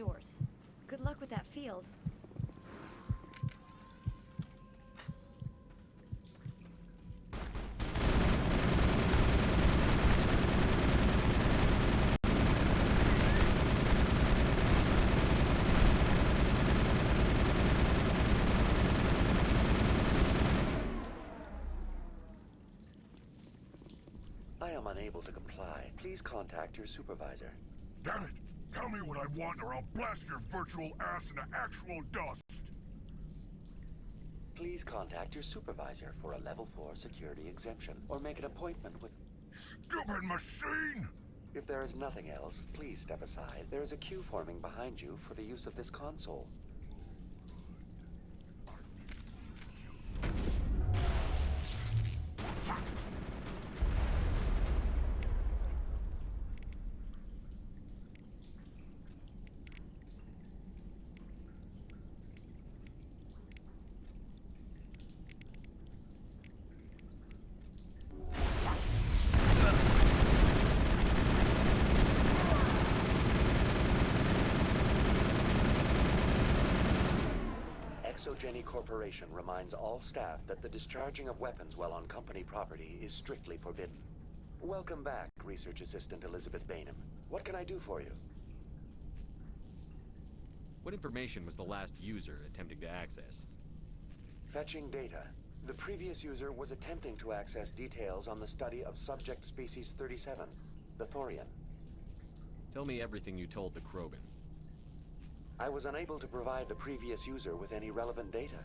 source. Good luck with that field. I am unable to comply. Please contact your supervisor. Damn it! Tell me what I want or I'll blast your virtual ass into actual dust! Please contact your supervisor for a level 4 security exemption, or make an appointment with... Stupid machine! If there is nothing else, please step aside. There is a queue forming behind you for the use of this console. ThomFnG Corporation reminds all staff that the discharging of weapons while on company property is strictly forbidden. Welcome back, Research Assistant Elizabeth Bainham. What can I do for you? What information was the last user attempting to access? Fetching data. The previous user was attempting to access details on the study of subject species 37, the Thorian. Tell me everything you told the Krogan. I was unable to provide the previous user with any relevant data.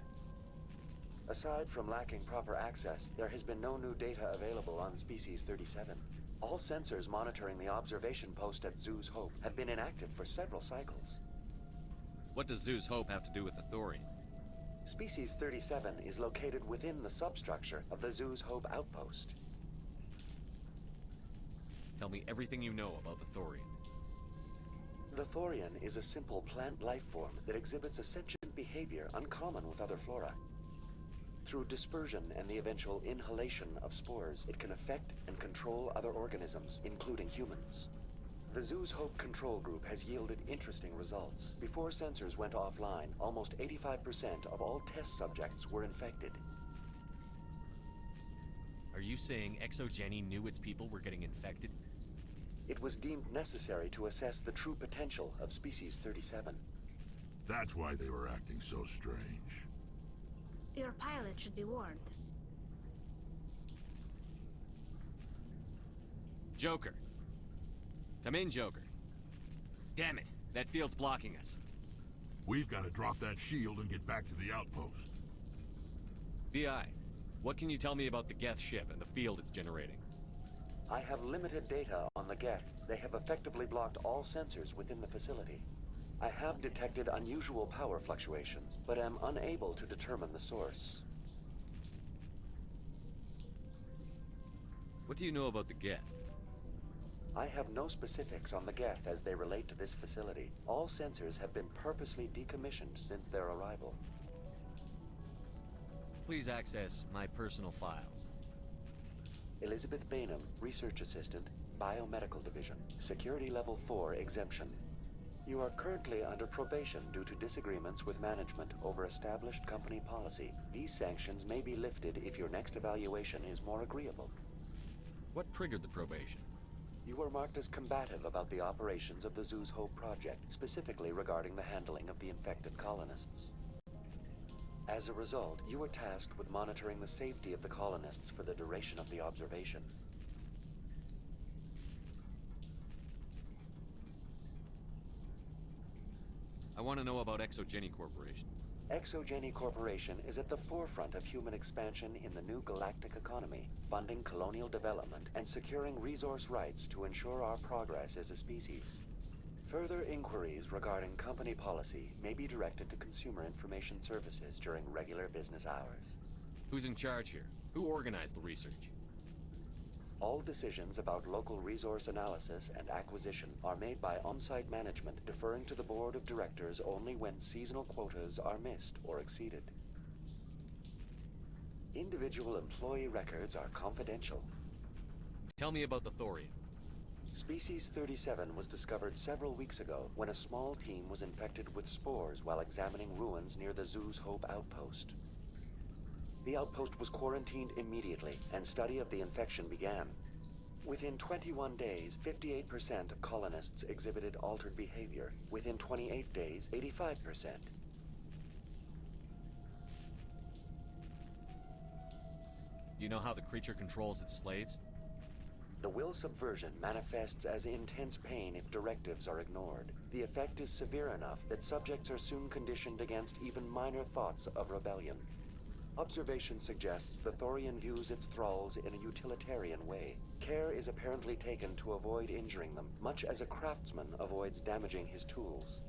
Aside from lacking proper access, there has been no new data available on species 37. All sensors monitoring the observation post at Zoo's Hope have been inactive for several cycles. What does Zoo's Hope have to do with the Thorian? Species 37 is located within the substructure of the Zoo's Hope outpost. Tell me everything you know about the Thorian. The Thorian is a simple plant life form that exhibits a sentient behavior uncommon with other flora. Through dispersion and the eventual inhalation of spores, it can affect and control other organisms, including humans. The Zoo's Hope control group has yielded interesting results. Before sensors went offline, almost 85% of all test subjects were infected. Are you saying ThomFnG knew its people were getting infected? It was deemed necessary to assess the true potential of species 37. That's why they were acting so strange. Your pilot should be warned. Joker. Come in, Joker. Damn it, that field's blocking us. We've got to drop that shield and get back to the outpost. VI, what can you tell me about the Geth ship and the field it's generating? I have limited data on the Geth. They have effectively blocked all sensors within the facility. I have detected unusual power fluctuations, but am unable to determine the source. What do you know about the Geth? I have no specifics on the Geth as they relate to this facility. All sensors have been purposely decommissioned since their arrival. Please access my personal files. Elizabeth Bainham, Research Assistant, Biomedical Division, Security Level 4 exemption. You are currently under probation due to disagreements with management over established company policy. These sanctions may be lifted if your next evaluation is more agreeable. What triggered the probation? You were marked as combative about the operations of the Zoo's Hope project, specifically regarding the handling of the infected colonists. As a result, you were tasked with monitoring the safety of the colonists for the duration of the observation. I want to know about ThomFnG Corporation. ThomFnG Corporation is at the forefront of human expansion in the new galactic economy, funding colonial development and securing resource rights to ensure our progress as a species. Further inquiries regarding company policy may be directed to Consumer Information Services during regular business hours. Who's in charge here? Who organized the research? All decisions about local resource analysis and acquisition are made by on-site management, deferring to the board of directors only when seasonal quotas are missed or exceeded. Individual employee records are confidential. Tell me about the Thorian. Species 37 was discovered several weeks ago when a small team was infected with spores while examining ruins near the zoo's Hope outpost. The outpost was quarantined immediately, and study of the infection began. Within 21 days, 58% of colonists exhibited altered behavior. Within 28 days, 85%. Do you know how the creature controls its slaves? The will subversion manifests as intense pain if directives are ignored. The effect is severe enough that subjects are soon conditioned against even minor thoughts of rebellion. Observation suggests the Thorian views its thralls in a utilitarian way. Care is apparently taken to avoid injuring them, much as a craftsman avoids damaging his tools.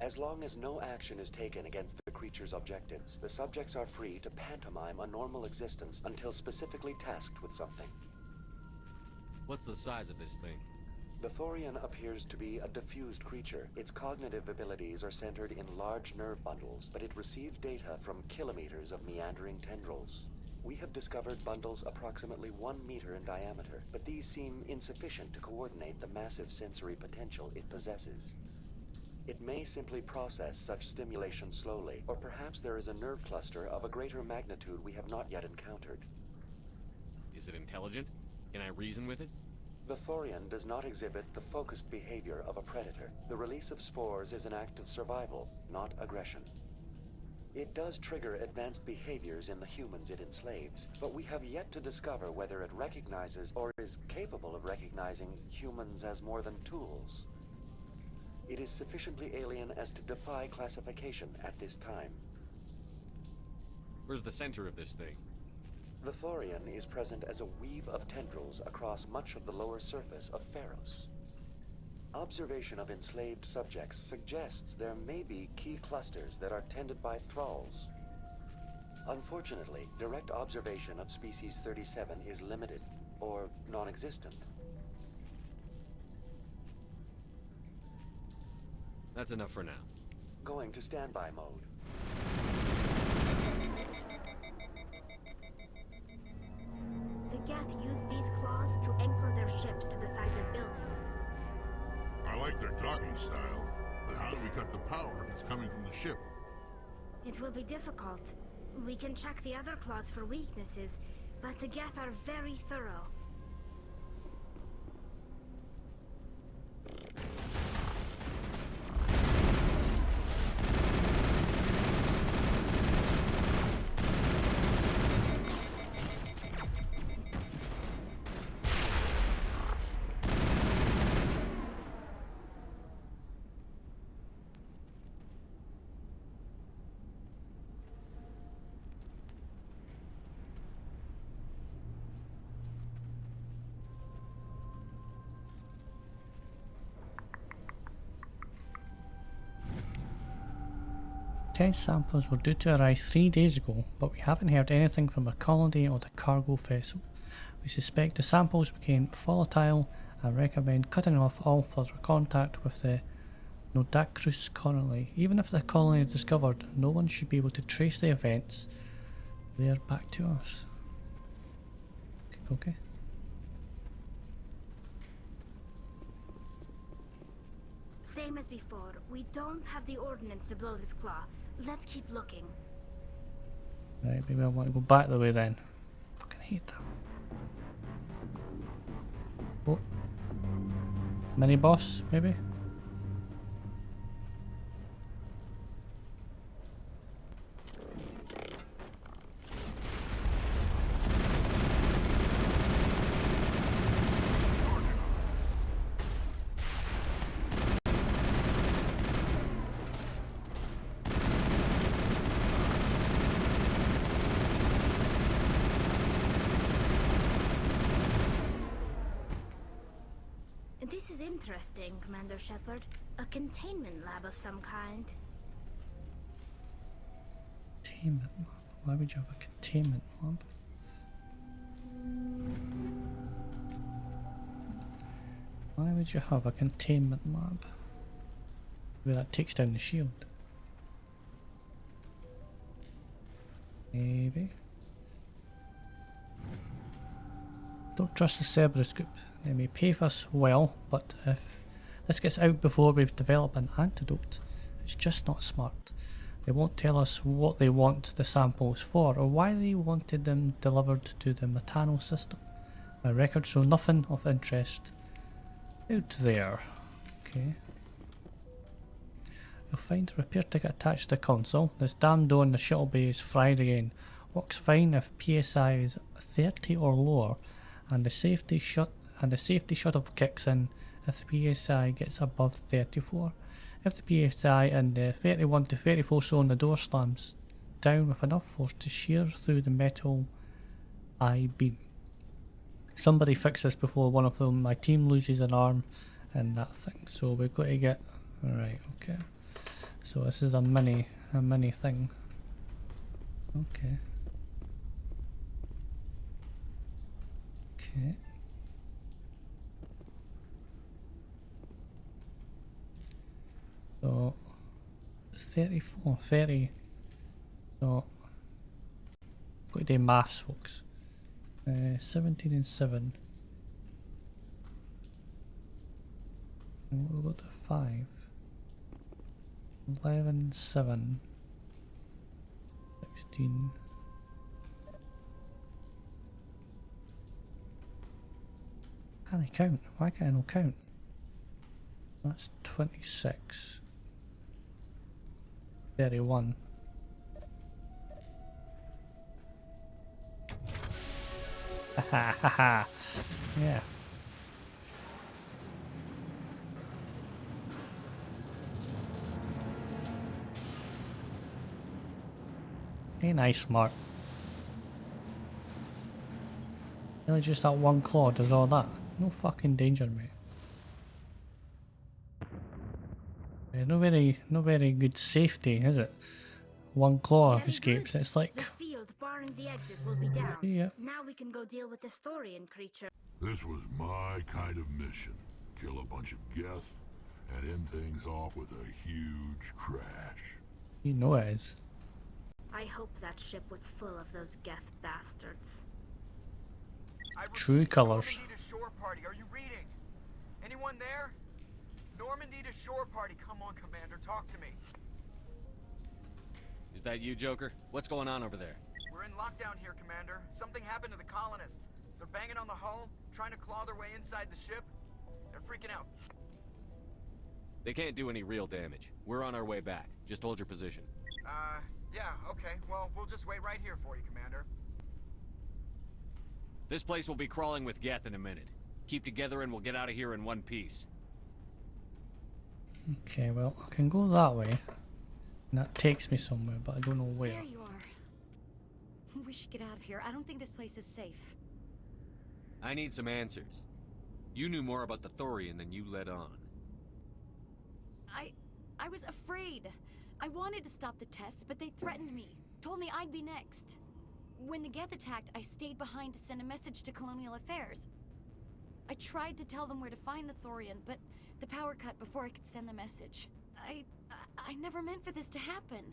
As long as no action is taken against the creature's objectives, the subjects are free to pantomime a normal existence until specifically tasked with something. What's the size of this thing? The Thorian appears to be a diffused creature. Its cognitive abilities are centered in large nerve bundles, but it receives data from kilometers of meandering tendrils. We have discovered bundles approximately 1 meter in diameter, but these seem insufficient to coordinate the massive sensory potential it possesses. It may simply process such stimulation slowly, or perhaps there is a nerve cluster of a greater magnitude we have not yet encountered. Is it intelligent? Can I reason with it? The Thorian does not exhibit the focused behavior of a predator. The release of spores is an act of survival, not aggression. It does trigger advanced behaviors in the humans it enslaves, but we have yet to discover whether it recognizes or is capable of recognizing humans as more than tools. It is sufficiently alien as to defy classification at this time. Where's the center of this thing? The Thorian is present as a weave of tendrils across much of the lower surface of Pharos. Observation of enslaved subjects suggests there may be key clusters that are tended by thralls. Unfortunately, direct observation of species 37 is limited, or non-existent. That's enough for now. Going to standby mode. The Geth use these claws to anchor their ships to the sides of buildings. I like their docking style, but how do we cut the power if it's coming from the ship? It will be difficult. We can check the other claws for weaknesses, but the Geth are very thorough. Test samples were due to arrive 3 days ago, but we haven't heard anything from the colony or the cargo vessel. We suspect the samples became volatile and recommend cutting off all further contact with the Nodacrus colony. Even if the colony is discovered, no one should be able to trace the events there back to us. Okay. Same as before, we don't have the ordnance to blow this claw. Let's keep looking. Right, maybe I want to go back the way then. Fucking hate that. Oh. Mini boss, maybe? This is interesting, Commander Shepard. A containment lab of some kind. Containment lab? Why would you have a containment lab? Why would you have a containment lab? Maybe that takes down the shield. Maybe. Don't trust the Cerberus group. They may pay us well, but if this gets out before we've developed an antidote, it's just not smart. They won't tell us what they want the samples for or why they wanted them delivered to the Matano system. My records show nothing of interest out there. Okay. You'll find a repair ticket attached to the console. This damn door in the shuttle bay is fried again. Works fine if PSI is 30 or lower, and the safety shuttle kicks in if the PSI gets above 34. If the PSI in the 31 to 34 zone, the door slams down with enough force to shear through the metal I-beam. Somebody fix this before one of them, my team, loses an arm and that thing. So we've got to get... Right, okay. So this is a mini thing. Okay. Okay. So 34, 30. So got to do maths, folks. 17 and 7. And we'll go to 5. 11, 7. 16. Can't I count? Why can't I not count? That's 26. 31. Ha ha ha. Yeah. Ain't I smart? Really just that one claw does all that. No fucking danger, mate. Yeah, no very good safety, is it? One claw escapes. It's like... The field barring the exit will be down. Yeah. Now we can go deal with the Storian creature. This was my kind of mission. Kill a bunch of Geth and end things off with a huge crash. You know it is. I hope that ship was full of those Geth bastards. True colours. Normandy to shore party, are you reading? Anyone there? Normandy to shore party, come on, Commander, talk to me. Is that you, Joker? What's going on over there? We're in lockdown here, Commander. Something happened to the colonists. They're banging on the hull, trying to claw their way inside the ship. They're freaking out. They can't do any real damage. We're on our way back. Just hold your position. Yeah, okay. Well, we'll just wait right here for you, Commander. This place will be crawling with Geth in a minute. Keep together and we'll get out of here in one piece. Okay, well, I can go that way. And that takes me somewhere, but I don't know where. There you are. We should get out of here. I don't think this place is safe. I need some answers. You knew more about the Thorian than you let on. I was afraid. I wanted to stop the tests, but they threatened me. Told me I'd be next. When the Geth attacked, I stayed behind to send a message to Colonial Affairs. I tried to tell them where to find the Thorian, but the power cut before I could send the message. I never meant for this to happen.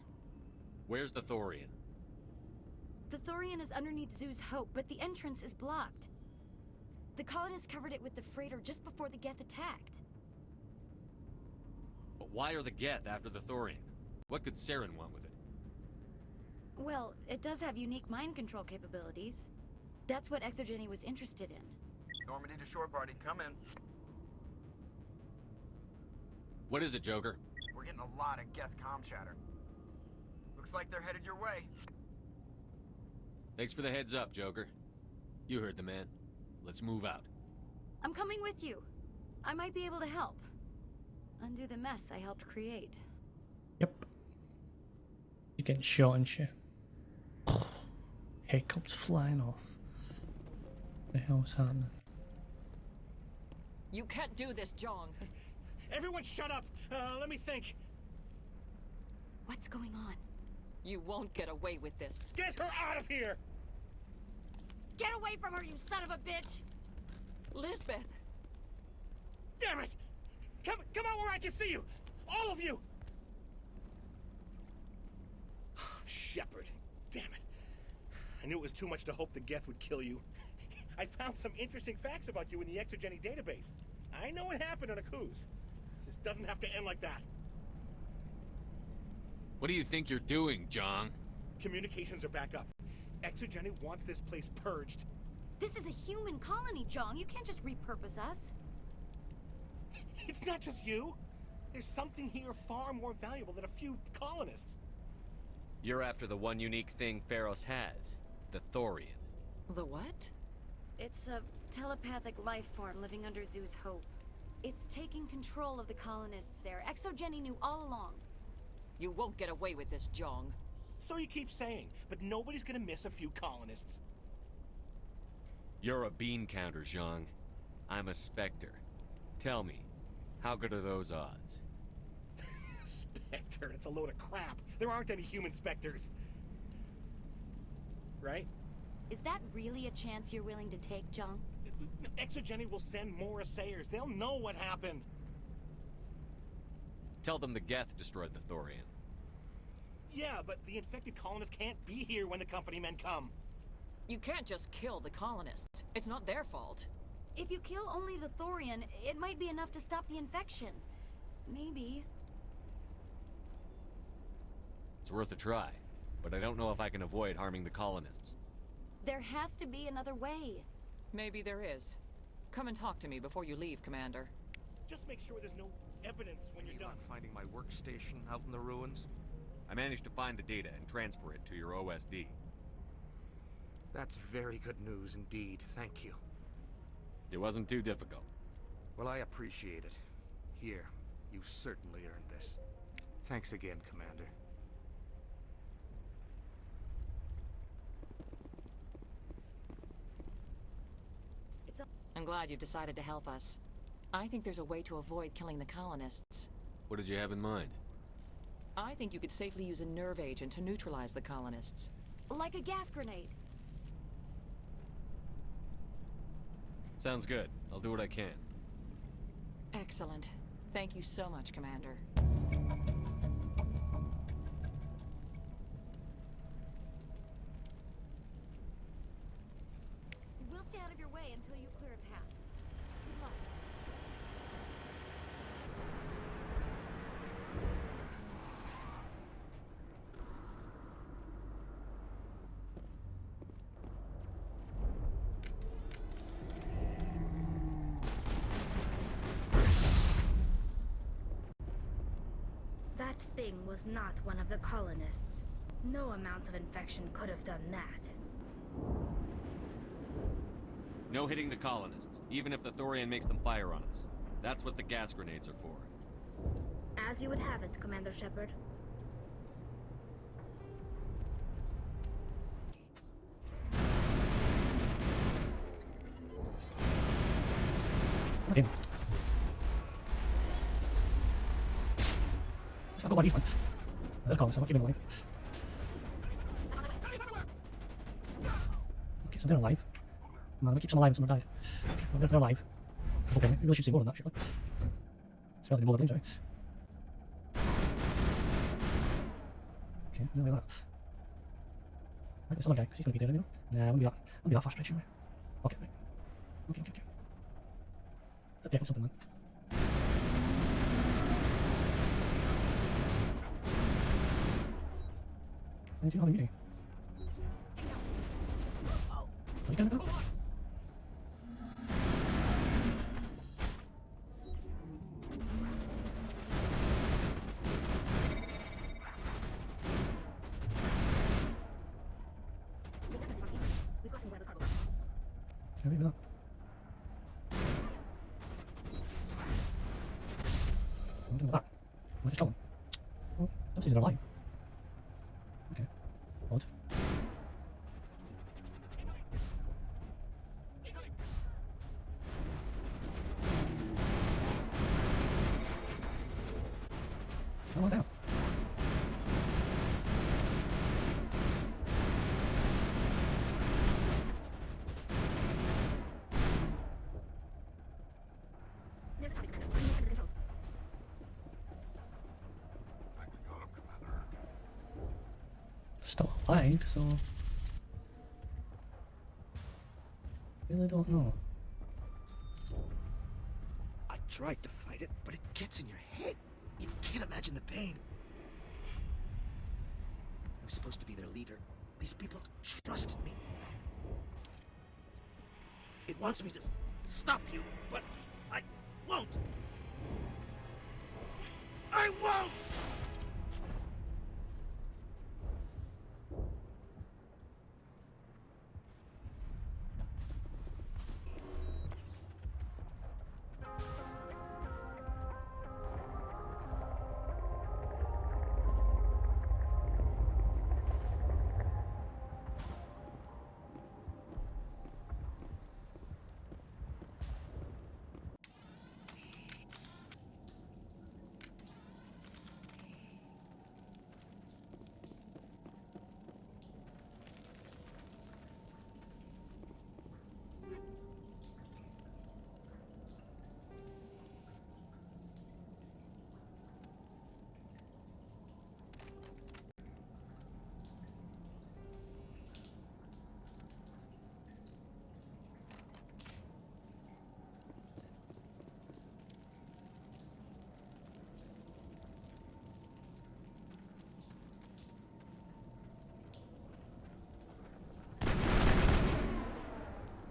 Where's the Thorian? The Thorian is underneath Zoo's Hope, but the entrance is blocked. The colonists covered it with the freighter just before the Geth attacked. But why are the Geth after the Thorian? What could Saren want with it? Well, it does have unique mind control capabilities. That's what Exogeny was interested in. Normandy to shore party, come in. What is it, Joker? We're getting a lot of Geth comm chatter. Looks like they're headed your way. Thanks for the heads up, Joker. You heard the man. Let's move out. I'm coming with you. I might be able to help. Undo the mess I helped create. Yep. She's getting shot and shit. Head comes flying off. What the hell's happening? You can't do this, Jong. Everyone shut up! Let me think. What's going on? You won't get away with this. Get her out of here! Get away from her, you son of a bitch! Lisbeth! Damn it! Come out where I can see you! All of you! Shepard, damn it. I knew it was too much to hope the Geth would kill you. I found some interesting facts about you in the Exogeny database. I know what happened on Akuz. This doesn't have to end like that. What do you think you're doing, Jong? Communications are back up. Exogeny wants this place purged. This is a human colony, Jong. You can't just repurpose us. It's not just you. There's something here far more valuable than a few colonists. You're after the one unique thing Pharos has, the Thorian. The what? It's a telepathic life form living under Zoo's hope. It's taking control of the colonists there. Exogeny knew all along. You won't get away with this, Jong. So you keep saying, but nobody's gonna miss a few colonists. You're a bean counter, Zhang. I'm a Spectre. Tell me, how good are those odds? Spectre, it's a load of crap. There aren't any human specters. Right? Is that really a chance you're willing to take, Jong? Exogeny will send more assayers. They'll know what happened. Tell them the Geth destroyed the Thorian. Yeah, but the infected colonists can't be here when the company men come. You can't just kill the colonists. It's not their fault. If you kill only the Thorian, it might be enough to stop the infection. Maybe. It's worth a try, but I don't know if I can avoid harming the colonists. There has to be another way. Maybe there is. Come and talk to me before you leave, Commander. Just make sure there's no evidence when you're done. Finding my workstation out in the ruins? I managed to find the data and transfer it to your OSD. That's very good news indeed, thank you. It wasn't too difficult. Well, I appreciate it. Here, you've certainly earned this. Thanks again, Commander. I'm glad you've decided to help us. I think there's a way to avoid killing the colonists. What did you have in mind? I think you could safely use a nerve agent to neutralize the colonists. Like a gas grenade. Sounds good. I'll do what I can. Excellent. Thank you so much, Commander. We'll stay out of your way until you clear a path. Good luck. That thing was not one of the colonists. No amount of infection could have done that. No hitting the colonists, even if the Thorian makes them fire on us. That's what the gas grenades are for. As you would have it, Commander Shepard. Okay. So I've got one of these ones. There's a column, so I'm not keeping them alive. Okay, so they're alive. Man, we keep some alive and some are died. Well, they're alive. Okay, we really should see more than that, shouldn't we? It's relatively more than right? Okay, no way that. Right, this other guy, because he's going to be dead anyway. Nah, I wouldn't be that fast, right, surely. Okay, right. Okay. That's definitely something then. Did you have a meeting? Are you going to go? Can we do that? I'm doing that. Where's it going? Oh, don't see they're alive. Okay. Odd. Oh, down. There's a target, Commander. We need to send the controls. I think we got him, Commander. Still alive, so... really don't know. I tried to fight it, but it gets in your head. You can't imagine the pain. I was supposed to be their leader. These people trusted me. It wants me to stop you, but I won't. I won't!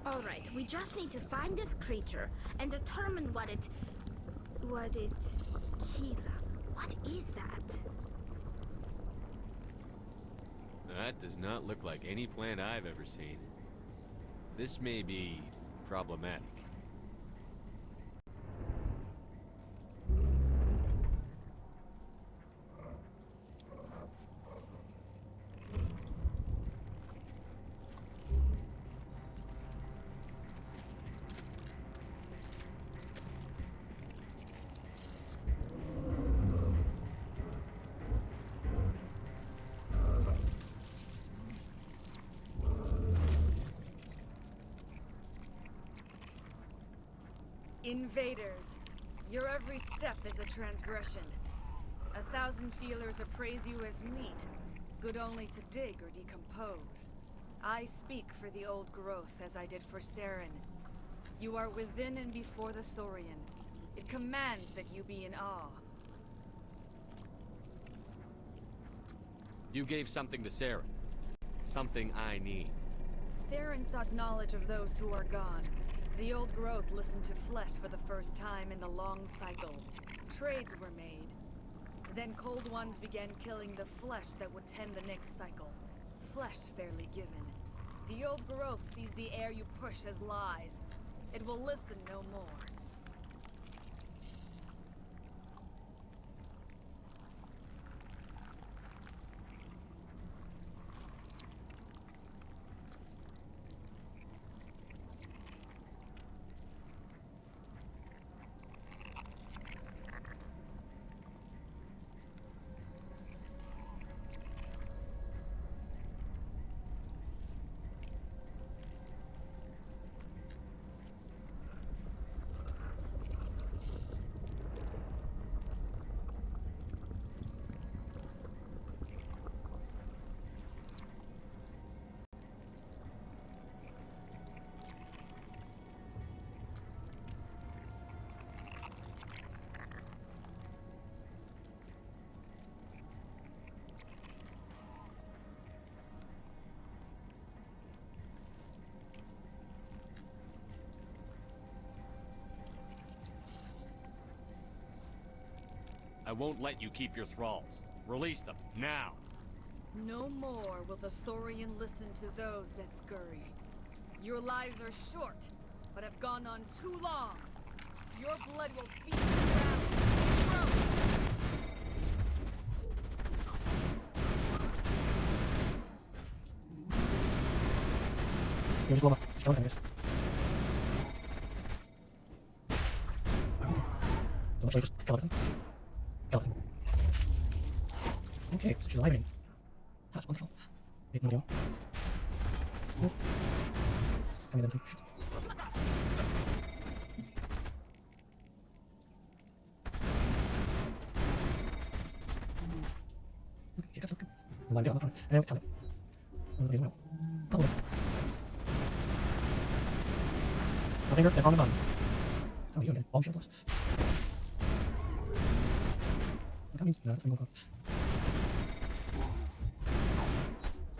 Alright, we just need to find this creature and determine what it... Keela. What is that? That does not look like any plant I've ever seen. This may be problematic. Invaders, your every step is a transgression. 1,000 feelers appraise you as meat, good only to dig or decompose. I speak for the old growth as I did for Saren. You are within and before the Thorian. It commands that you be in awe. You gave something to Saren. Something I need. Saren sought knowledge of those who are gone. The old growth listened to flesh for the first time in the long cycle. Trades were made. Then cold ones began killing the flesh that would tend the next cycle. Flesh fairly given. The old growth sees the air you push as lies. It will listen no more. I won't let you keep your thralls. Release them, now! No more will the Thorian listen to those that scurry. Your lives are short, but have gone on too long. Your blood will feed the ground. Here's Goma. She's coming, I guess. Don't show you, just kill everything. Kill everything. Okay, so she's alive again. That's wonderful. Wait, no deal. Nope. Come here then, too. Okay, that's okay. Line down, tell it. Oh, well. My finger, then on the button. How are you again? Bomb shields. That means no, I'm going to.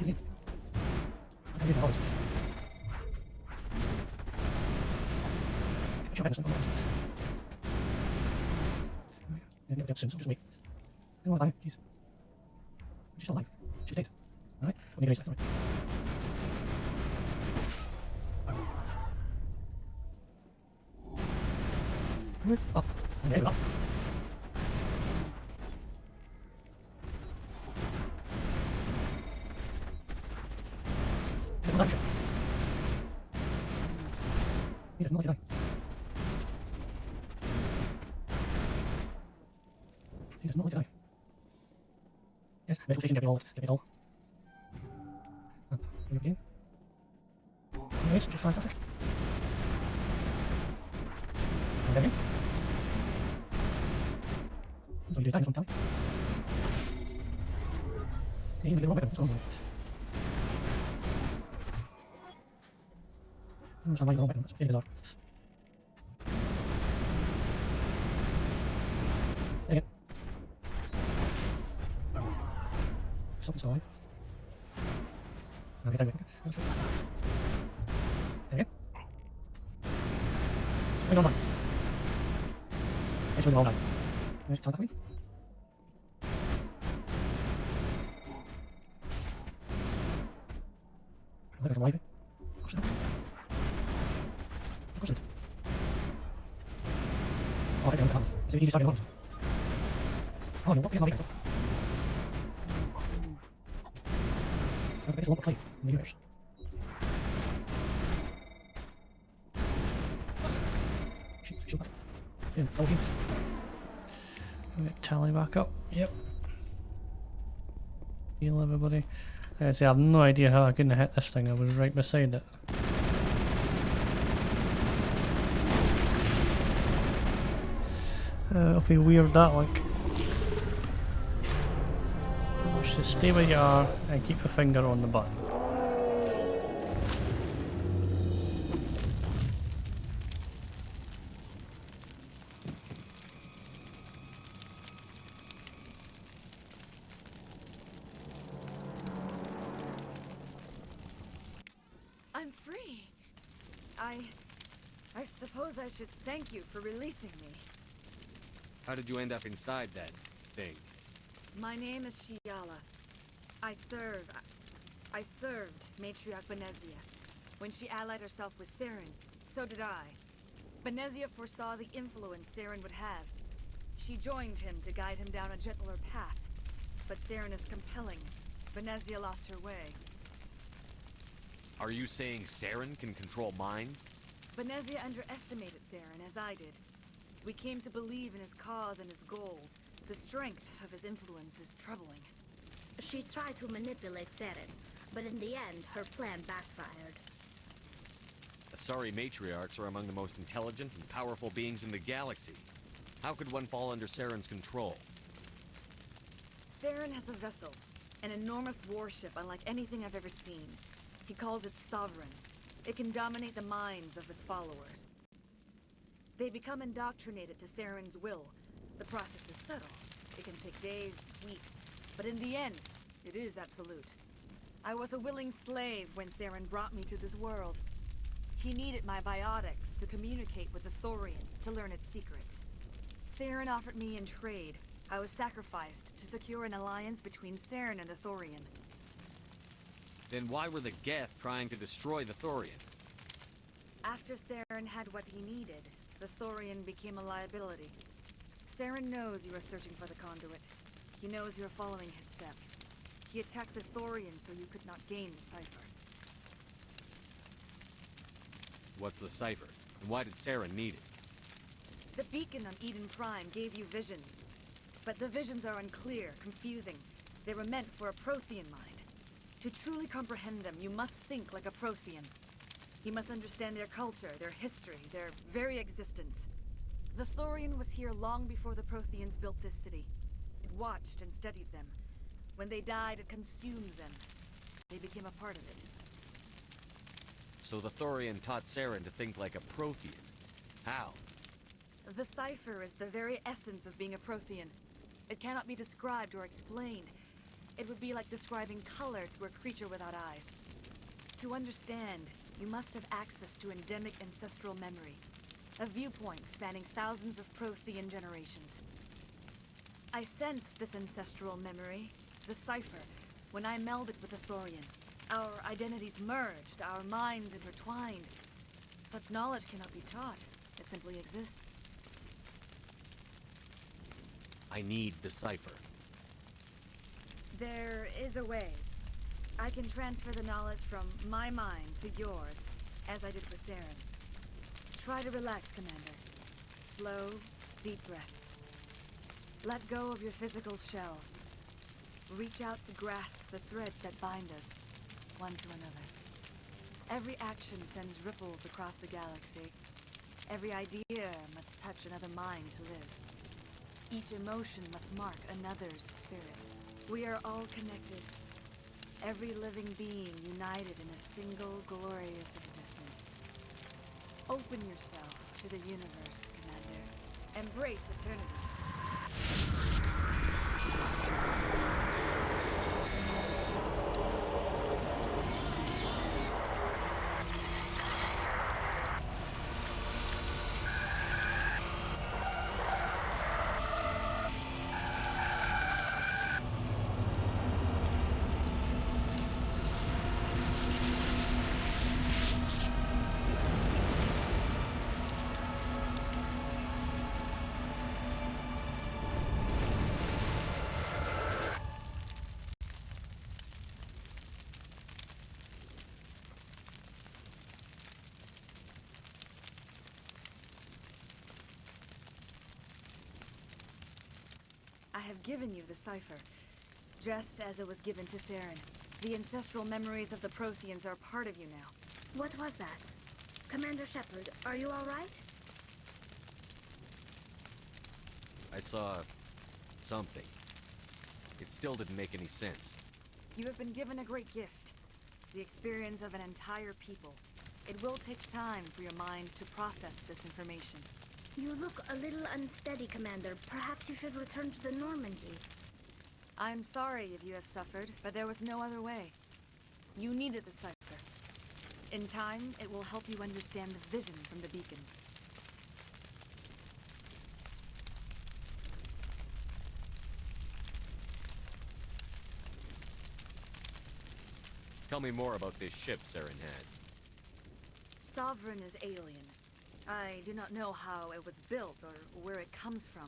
I can use my hoses. Should I have some hoses? Yeah, get up soon, so just wait. I don't want to die, jeez. She's still alive. She's dead. Alright, 20 days left, alright. Up. Okay, up. He doesn't know die. He doesn't know die. Yes, medical station, get me all. Get me all. Up. Here we go. Yes, just fantastic. And again. So you do time sometime. Hey, we get a robot. What's going on? Sounds like a robot. That's very bizarre. There you go. Something's alive. Now get down. There you go. Something on. It's really all night. Let's contact me. I think I'm alive. Of course not. Of course not. Oh, I think I'm it's the easiest target in the world. Oh no, what the hell am I doing? I'm going to lump of clay in the universe. Shoot back. Yeah, double games. Get tally back up. Yep. Heal everybody. I have no idea how I couldn't have hit this thing. I was right beside it. It'll feel weird that like. Just stay where you are and keep your finger on the button. I'm free. I suppose I should thank you for releasing me. How did you end up inside that thing? My name is Shiala. I served Matriarch Benezia. When she allied herself with Saren, so did I. Benezia foresaw the influence Saren would have. She joined him to guide him down a gentler path. But Saren is compelling. Benezia lost her way. Are you saying Saren can control minds? Benezia underestimated Saren, as I did. We came to believe in his cause and his goals. The strength of his influence is troubling. She tried to manipulate Saren, but in the end, her plan backfired. Asari matriarchs are among the most intelligent and powerful beings in the galaxy. How could one fall under Saren's control? Saren has a vessel, an enormous warship unlike anything I've ever seen. He calls it Sovereign. It can dominate the minds of his followers. They become indoctrinated to Saren's will. The process is subtle. It can take days, weeks, but in the end, it is absolute. I was a willing slave when Saren brought me to this world. He needed my biotics to communicate with the Thorian, to learn its secrets. Saren offered me in trade. I was sacrificed to secure an alliance between Saren and the Thorian. Then why were the Geth trying to destroy the Thorian? After Saren had what he needed, the Thorian became a liability. Saren knows you are searching for the conduit. He knows you are following his steps. He attacked the Thorian so you could not gain the cipher. What's the cipher? And why did Saren need it? The beacon on Eden Prime gave you visions. But the visions are unclear, confusing. They were meant for a Prothean mind. To truly comprehend them, you must think like a Prothean. You must understand their culture, their history, their very existence. The Thorian was here long before the Protheans built this city. It watched and studied them. When they died, it consumed them. They became a part of it. So the Thorian taught Saren to think like a Prothean. How? The cipher is the very essence of being a Prothean. It cannot be described or explained. It would be like describing color to a creature without eyes. To understand, you must have access to endemic ancestral memory. A viewpoint spanning thousands of Prothean generations. I sensed this ancestral memory, the cipher, when I melded with the Thorian. Our identities merged, our minds intertwined. Such knowledge cannot be taught. It simply exists. I need the cipher. There is a way. I can transfer the knowledge from my mind to yours, as I did with Saren. Try to relax, Commander. Slow, deep breaths. Let go of your physical shell. Reach out to grasp the threads that bind us, one to another. Every action sends ripples across the galaxy. Every idea must touch another mind to live. Each emotion must mark another's spirit. We are all connected. Every living being united in a single glorious existence. Open yourself to the universe, Commander. Embrace eternity. I have given you the cipher, just as it was given to Saren. The ancestral memories of the Protheans are part of you now. What was that? Commander Shepard, are you all right? I saw something. It still didn't make any sense. You have been given a great gift. The experience of an entire people. It will take time for your mind to process this information. You look a little unsteady, Commander. Perhaps you should return to the Normandy. I'm sorry if you have suffered, but there was no other way. You needed the cipher. In time, it will help you understand the vision from the beacon. Tell me more about this ship Saren has. Sovereign is alien. I do not know how it was built or where it comes from.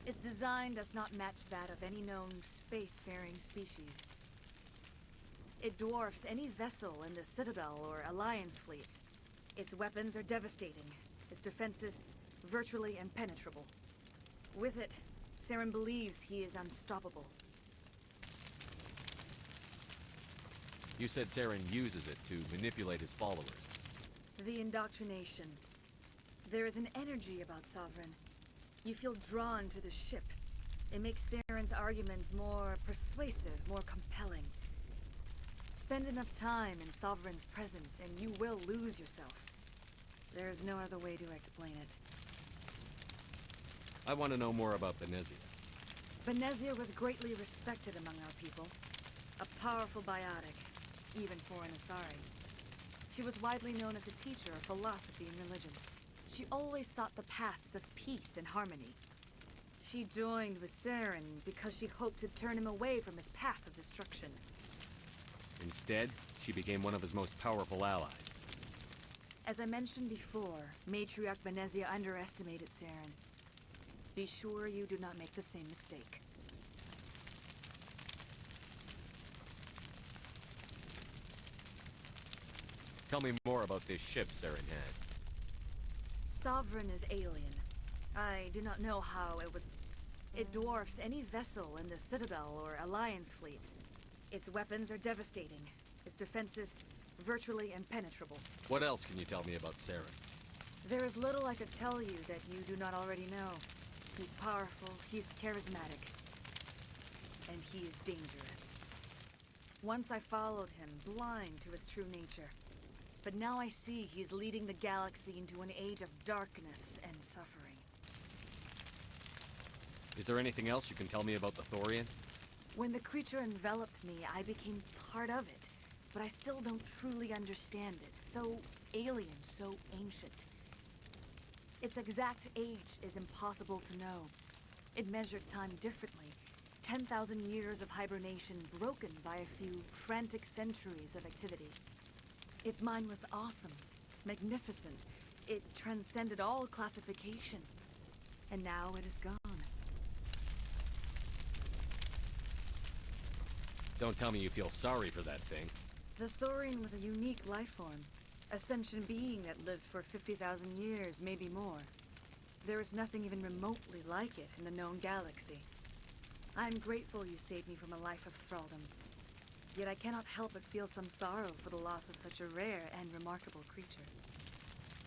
Its design does not match that of any known spacefaring species. It dwarfs any vessel in the Citadel or Alliance fleets. Its weapons are devastating. Its defenses virtually impenetrable. With it, Saren believes he is unstoppable. You said Saren uses it to manipulate his followers. The indoctrination. There is an energy about Sovereign. You feel drawn to the ship. It makes Saren's arguments more persuasive, more compelling. Spend enough time in Sovereign's presence and you will lose yourself. There is no other way to explain it. I want to know more about Benezia. Benezia was greatly respected among our people. A powerful biotic, even for an Asari. She was widely known as a teacher of philosophy and religion. She always sought the paths of peace and harmony. She joined with Saren because she hoped to turn him away from his path of destruction. Instead, she became one of his most powerful allies. As I mentioned before, Matriarch Benezia underestimated Saren. Be sure you do not make the same mistake. Tell me more about this ship Saren has. Sovereign is alien. I do not know how it was... It dwarfs any vessel in the Citadel or Alliance fleets. Its weapons are devastating. Its defenses virtually impenetrable. What else can you tell me about Saren? There is little I could tell you that you do not already know. He's powerful, he's charismatic, and he is dangerous. Once I followed him, blind to his true nature. But now I see he's leading the galaxy into an age of darkness and suffering. Is there anything else you can tell me about the Thorian? When the creature enveloped me, I became part of it. But I still don't truly understand it. So alien, so ancient. Its exact age is impossible to know. It measured time differently. 10,000 years of hibernation broken by a few frantic centuries of activity. Its mind was awesome, magnificent. It transcended all classification. And now it is gone. Don't tell me you feel sorry for that thing. The Thorian was a unique life form. A sentient being that lived for 50,000 years, maybe more. There is nothing even remotely like it in the known galaxy. I'm grateful you saved me from a life of thraldom. Yet I cannot help but feel some sorrow for the loss of such a rare and remarkable creature.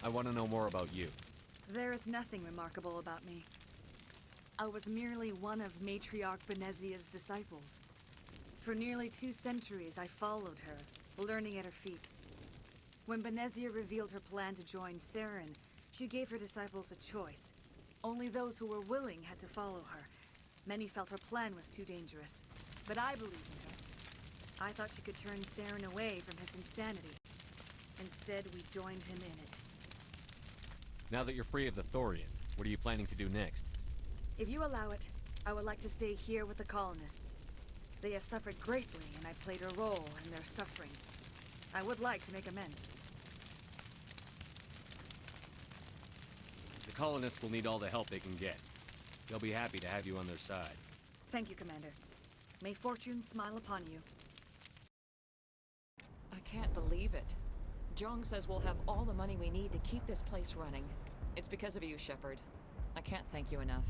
I want to know more about you. There is nothing remarkable about me. I was merely one of Matriarch Benezia's disciples. For nearly 2 centuries, I followed her, learning at her feet. When Benezia revealed her plan to join Saren, she gave her disciples a choice. Only those who were willing had to follow her. Many felt her plan was too dangerous, but I believed in her. I thought she could turn Saren away from his insanity. Instead, we joined him in it. Now that you're free of the Thorian, what are you planning to do next? If you allow it, I would like to stay here with the colonists. They have suffered greatly, and I played a role in their suffering. I would like to make amends. The colonists will need all the help they can get. They'll be happy to have you on their side. Thank you, Commander. May fortune smile upon you. I can't believe it. Jong says we'll have all the money we need to keep this place running. It's because of you, Shepard. I can't thank you enough.